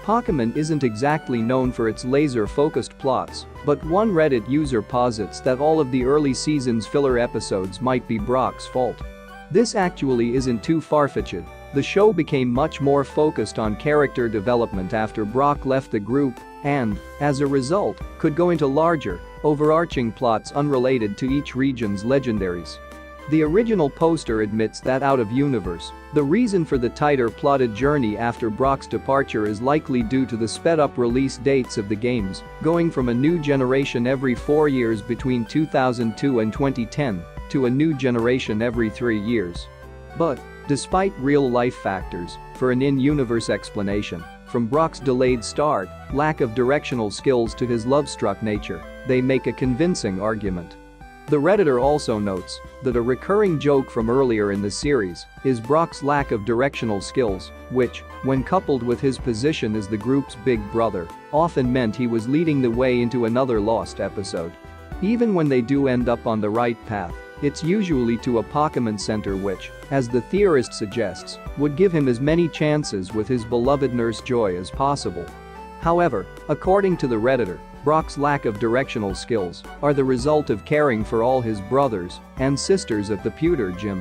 Pokemon isn't exactly known for its laser-focused plots, but one Reddit user posits that all of the early season's filler episodes might be Brock's fault. This actually isn't too far-fetched. The show became much more focused on character development after Brock left the group and, as a result, could go into larger, overarching plots unrelated to each region's legendaries. The original poster admits that out of universe, the reason for the tighter plotted journey after Brock's departure is likely due to the sped-up release dates of the games, going from a new generation every 4 years between 2002 and 2010 to a new generation every 3 years. But, despite real-life factors, for an in-universe explanation, from Brock's delayed start, lack of directional skills to his love-struck nature, they make a convincing argument. The Redditor also notes that a recurring joke from earlier in the series is Brock's lack of directional skills, which, when coupled with his position as the group's big brother, often meant he was leading the way into another lost episode. Even when they do end up on the right path, it's usually to a Pokemon Center which, as the theorist suggests, would give him as many chances with his beloved Nurse Joy as possible. However, according to the Redditor, Brock's lack of directional skills are the result of caring for all his brothers and sisters at the pewter gym.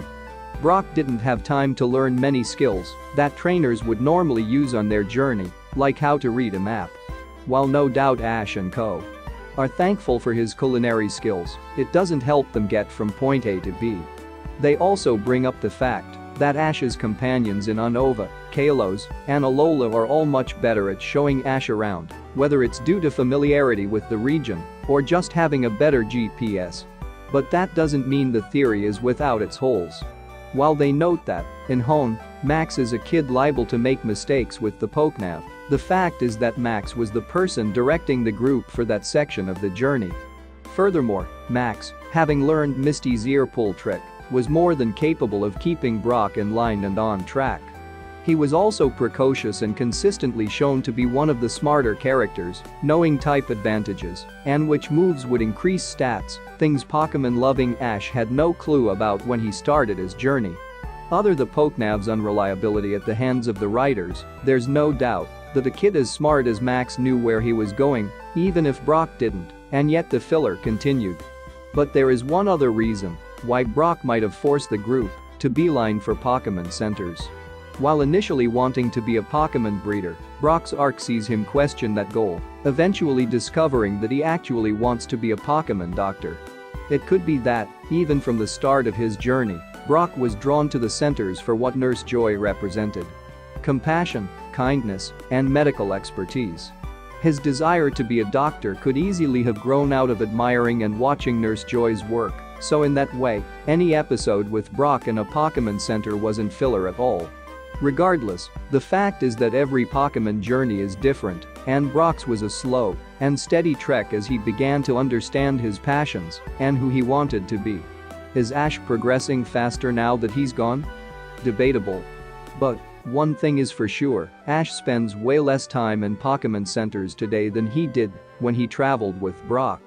Brock didn't have time to learn many skills that trainers would normally use on their journey, like how to read a map. While no doubt Ash and co. are thankful for his culinary skills, it doesn't help them get from point A to B. They also bring up the fact that Ash's companions in Unova, Kalos, and Alola are all much better at showing Ash around, whether it's due to familiarity with the region or just having a better GPS. But that doesn't mean the theory is without its holes. While they note that, in Hone, Max is a kid liable to make mistakes with the Pokenav, the fact is that Max was the person directing the group for that section of the journey. Furthermore, Max, having learned Misty's ear pull trick, was more than capable of keeping Brock in line and on track. He was also precocious and consistently shown to be one of the smarter characters, knowing type advantages and which moves would increase stats, things Pokemon-loving Ash had no clue about when he started his journey. Other than Pokenav's unreliability at the hands of the writers, there's no doubt that a kid as smart as Max knew where he was going, even if Brock didn't, and yet the filler continued. But there is one other reason why Brock might have forced the group to beeline for Pokemon centers. While initially wanting to be a Pokemon breeder, Brock's arc sees him question that goal, eventually discovering that he actually wants to be a Pokemon doctor. It could be that, even from the start of his journey, Brock was drawn to the centers for what Nurse Joy represented: compassion, kindness, and medical expertise. His desire to be a doctor could easily have grown out of admiring and watching Nurse Joy's work, so in that way, any episode with Brock in a Pokemon Center wasn't filler at all. Regardless, the fact is that every Pokemon journey is different, and Brock's was a slow and steady trek as he began to understand his passions and who he wanted to be. Is Ash progressing faster now that he's gone? Debatable. But one thing is for sure, Ash spends way less time in Pokemon centers today than he did when he traveled with Brock.